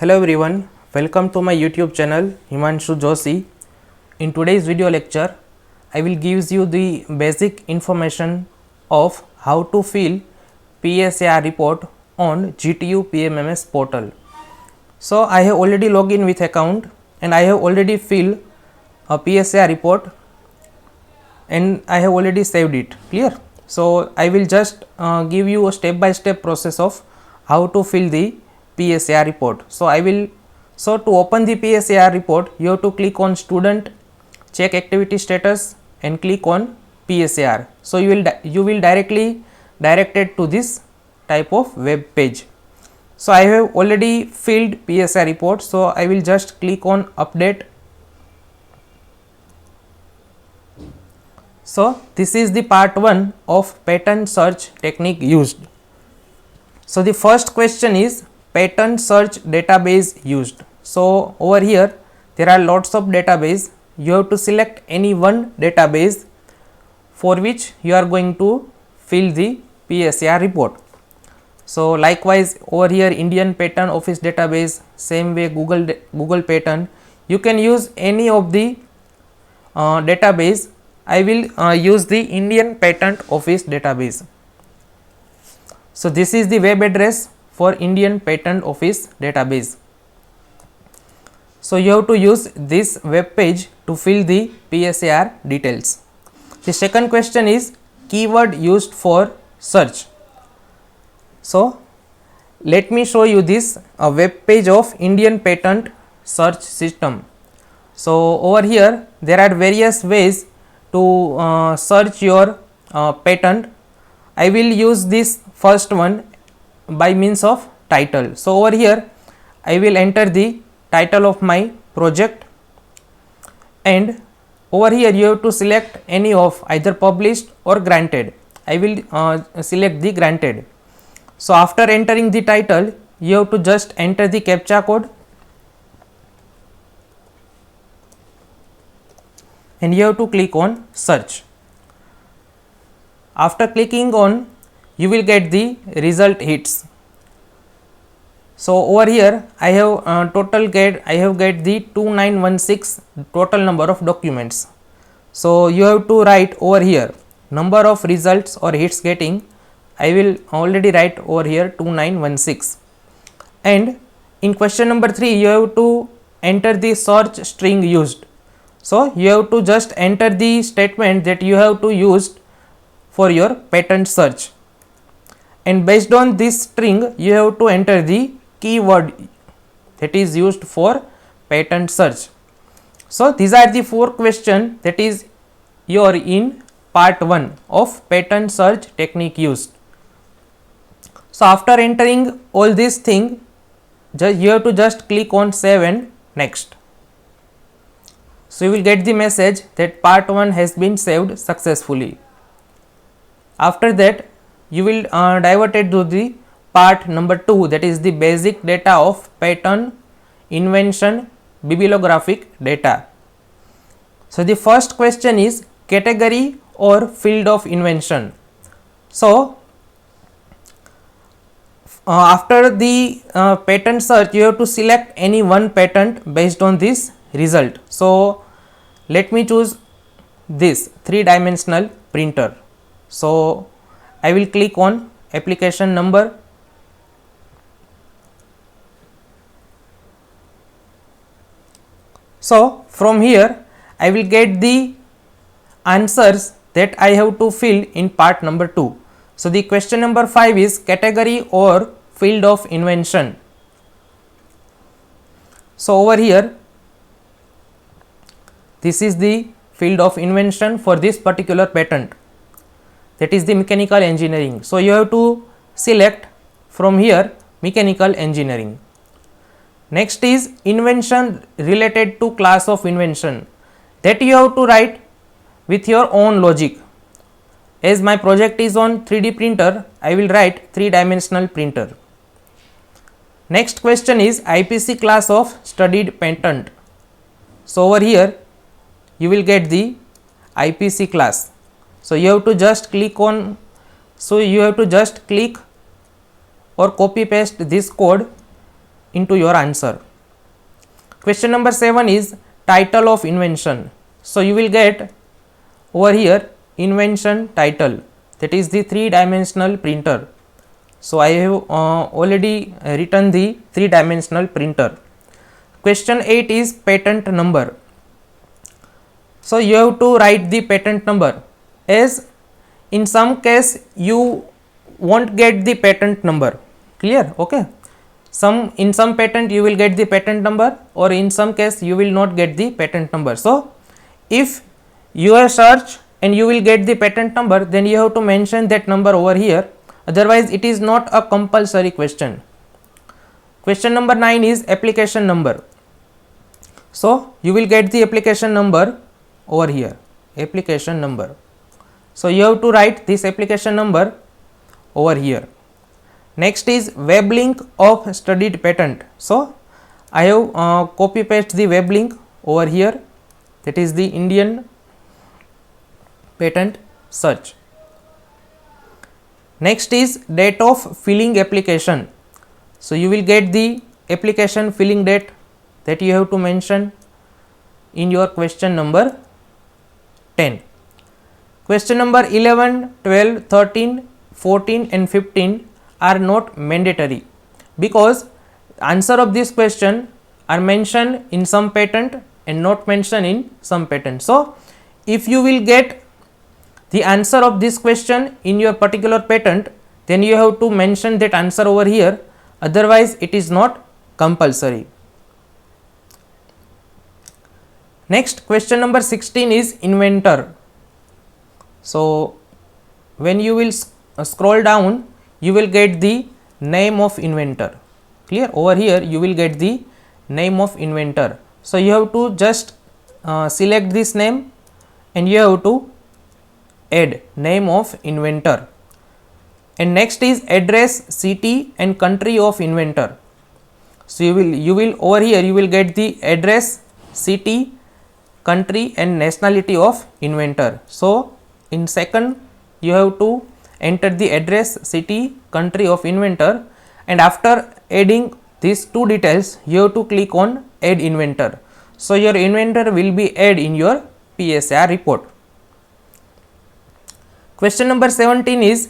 Hello everyone, welcome to my YouTube channel Himanshu Joshi. In today's video lecture, I will give you the basic information of how to fill PSAR report on GTU PMMS portal. So I have already logged in with account and I have already filled a PSAR report and I have already saved it. Clear? So I will just give you a step-by-step process of how to fill the PSAR report. So to open the PSAR report, you have to click on student, check activity status and click on PSAR. So you will directly directed to this type of web page. So I have already filled PSAR report. So I will just click on update. So this is the part 1 of pattern search technique used. So the first question is pattern search database used. So over here there are lots of database. You have to select any one database for which you are going to fill the PSAR report. So likewise over here Indian Patent Office database, same way Google Patent, you can use any of the database. I will use the Indian Patent Office database. So this is the web address for Indian Patent Office database. So you have to use this web page to fill the PSAR details. The second question is keyword used for search. So let me show you this web page of Indian Patent Search System. So over here there are various ways to search your patent. I will use this first one by means of title. So over here I will enter the title of my project and over here you have to select any of either published or granted. I will select the granted. So after entering the title you have to just enter the CAPTCHA code and you have to click on search. After clicking on, you will get the result hits. So over here I have get the 2916 total number of documents. So you have to write over here number of results or hits getting. I will already write over here 2916, and in question number 3 you have to enter the search string used. So you have to just enter the statement that you have to use for your patent search, and based on this string you have to enter the keyword that is used for patent search. So these are the 4 questions that is your in part 1 of patent search technique used. So after entering all these things, you have to just click on save and next. So you will get the message that part 1 has been saved successfully. After that you will diverted to the part number 2, that is the basic data of patent invention bibliographic data. So the first question is category or field of invention. So after the patent search you have to select any one patent based on this result. So let me choose this 3-dimensional printer. So I will click on application number. So from here I will get the answers that I have to fill in part number 2. So the question number 5 is category or field of invention. So over here this is the field of invention for this particular patent, that is the mechanical engineering. So you have to select from here mechanical engineering. Next is invention related to class of invention, that you have to write with your own logic. As my project is on 3D printer, I will write 3-dimensional printer. Next question is IPC class of studied patent. So over here you will get the IPC class. So you have to just click on, or copy paste this code into your answer. Question number 7 is title of invention. So you will get over here invention title, that is the 3-dimensional printer. So I have already written the 3-dimensional printer. Question 8 is patent number. So you have to write the patent number, as in some case you won't get the patent number. Clear? Okay. In some patent you will get the patent number, or in some case you will not get the patent number. So if you are search and you will get the patent number, then you have to mention that number over here, otherwise it is not a compulsory question. Question number 9 is application number. So you will get the application number over here, application number. So you have to write this application number over here. Next is web link of studied patent. So I have copy paste the web link over here, that is the Indian patent search. Next is date of filling application. So you will get the application filling date that you have to mention in your question number 10. Question number 11, 12, 13, 14 and 15 are not mandatory, because answer of this question are mentioned in some patent and not mentioned in some patent. So if you will get the answer of this question in your particular patent, then you have to mention that answer over here, otherwise it is not compulsory. Next, question number 16 is inventor. So when you will scroll down, you will get the name of inventor. Clear? Over here you will get the name of inventor. So you have to just select this name and you have to add name of inventor. And next is address, city and country of inventor. So you will over here you will get the address, city, country and nationality of inventor. So in second you have to enter the address, city, country of inventor, and after adding these two details you have to click on add inventor. So your inventor will be added in your PSR report. Question number 17 is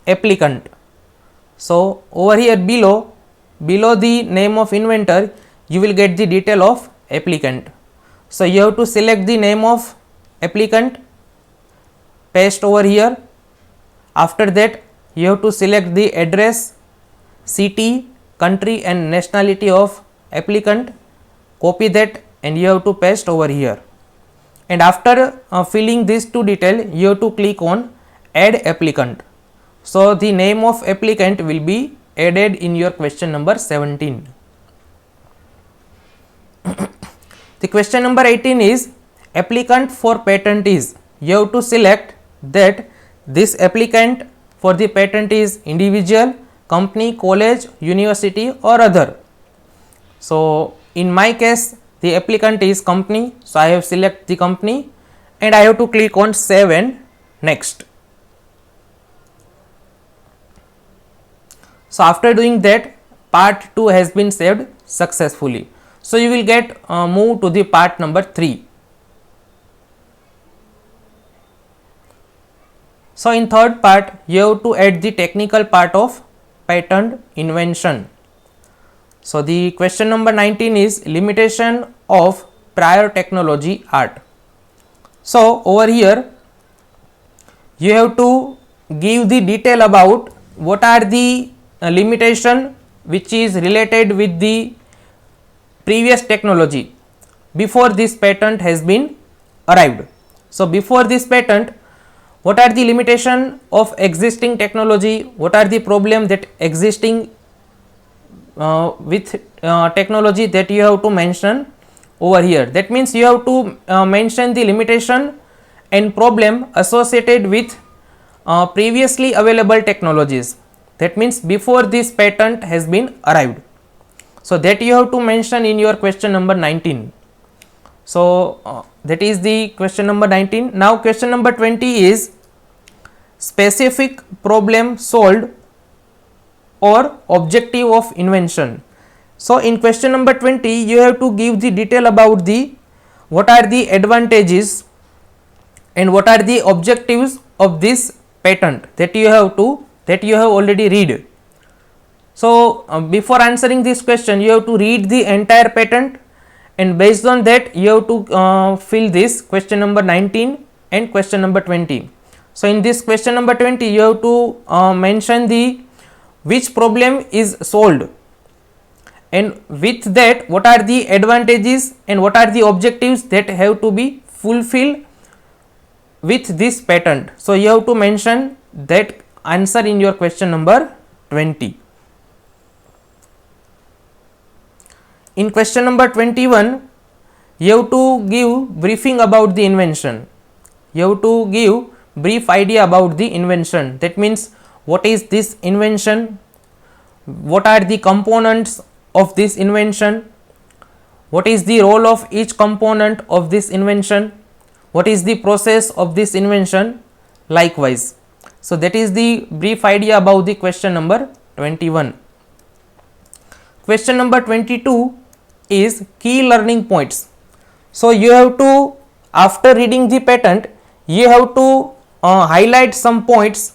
applicant. So over here below the name of inventor you will get the detail of applicant. So you have to select the name of applicant, paste over here. After that you have to select the address, city, country and nationality of applicant, copy that and you have to paste over here. And after filling these two details you have to click on add applicant. So the name of applicant will be added in your question number 17. The question number 18 is applicant for patent is, you have to select that this applicant for the patent is individual, company, college, university or other. So in my case the applicant is company, so I have select the company and I have to click on save and next. So after doing that, part 2 has been saved successfully. So you will get move to the part number 3. So in third part you have to add the technical part of patent invention. So the question number 19 is limitation of prior technology art. So over here you have to give the detail about what are the limitation which is related with the previous technology before this patent has been arrived. So before this patent, what are the limitation of existing technology, what are the problem that existing with technology that you have to mention over here. That means you have to mention the limitation and problem associated with previously available technologies. That means before this patent has been arrived. So that you have to mention in your question number 19. So that is the question number 19. Now question number 20 is specific problem solved or objective of invention. So in question number 20 you have to give the detail about the what are the advantages and what are the objectives of this patent that you have already read. So before answering this question you have to read the entire patent, and based on that you have to fill this question number 19 and question number 20. So in this question number 20 you have to mention the which problem is solved, and with that what are the advantages and what are the objectives that have to be fulfilled with this patent. So you have to mention that answer in your question number 20. In question number 21 you have to give briefing about the invention. You have to give brief idea about the invention. That means what is this invention, what are the components of this invention, what is the role of each component of this invention, what is the process of this invention, likewise. So that is the brief idea about the question number 21. Question number 22 is key learning points. So you have to, after reading the patent, you have to highlight some points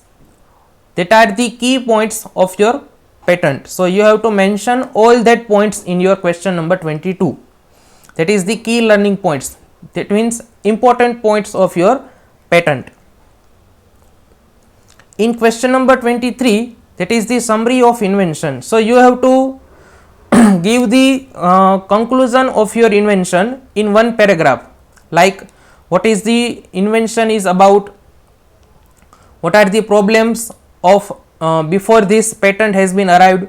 that are the key points of your patent. So you have to mention all that points in your question number 22. That is the key learning points. That means important points of your patent. In question number 23, that is the summary of invention. So you have to give the conclusion of your invention in one paragraph, like what is the invention is about, what are the problems of before this patent has been arrived,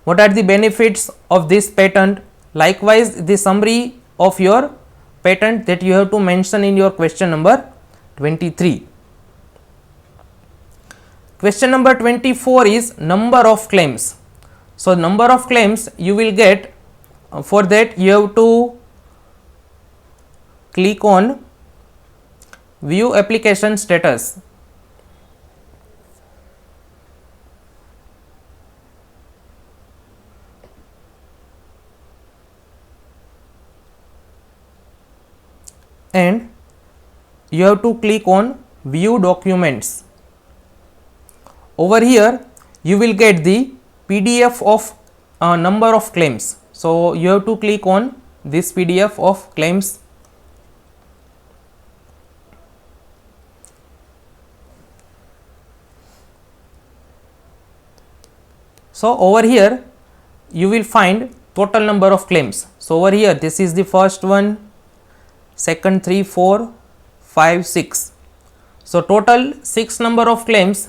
what are the benefits of this patent, likewise the summary of your patent that you have to mention in your question number 23. Question number 24 is number of claims. So number of claims you will get, for that you have to click on view application status. And you have to click on view documents. Over here you will get the PDF of number of claims. So you have to click on this PDF of claims. So over here you will find total number of claims. So over here this is the first one, second 3, 4, 5, 6. So total 6 number of claims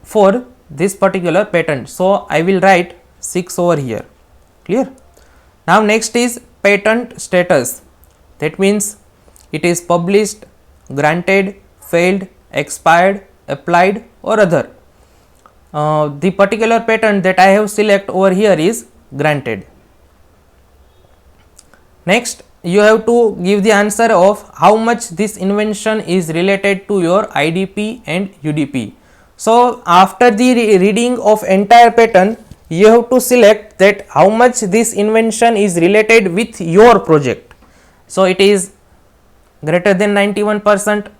for this particular patent. So I will write 6 over here. Clear? Now next is patent status. That means it is published, granted, failed, expired, applied or other. The particular patent that I have select over here is granted. Next you have to give the answer of how much this invention is related to your IDP and UDP. So after the reading of entire patent you have to select that how much this invention is related with your project. So it is greater than 91%,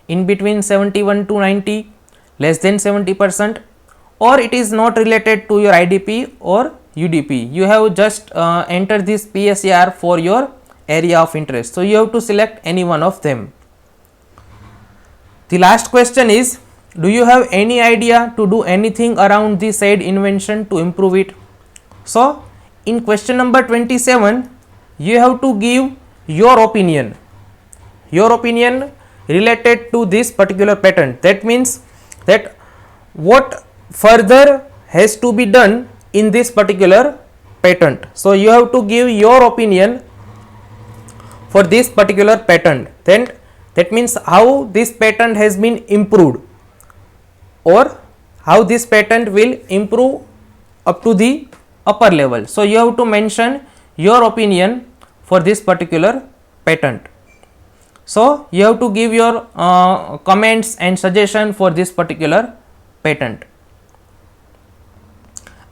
in between 71 to 90, less than 70%, or it is not related to your IDP or UDP. You have just enter this PSAR for your area of interest. So you have to select any one of them. The last question is, do you have any idea to do anything around the said invention to improve it? So in question number 27 you have to give your opinion related to this particular patent. That means that what further has to be done in this particular patent. So you have to give your opinion for this particular patent. Then that means how this patent has been improved, or how this patent will improve up to the upper level. So you have to mention your opinion for this particular patent. So you have to give your comments and suggestion for this particular patent.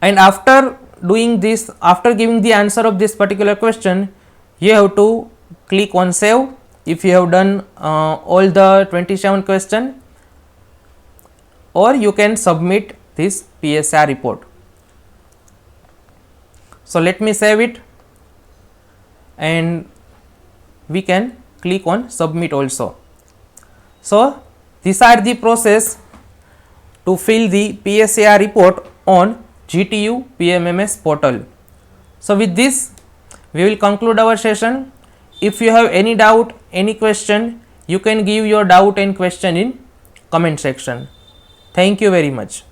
And after doing this, after giving the answer of this particular question, you have to click on save if you have done all the 27 question, or you can submit this PSR report. So let me save it, and we can click on submit also. So these are the process to fill the PSAR report on GTU PMMS portal. So with this we will conclude our session. If you have any doubt, any question, you can give your doubt and question in comment section. Thank you very much.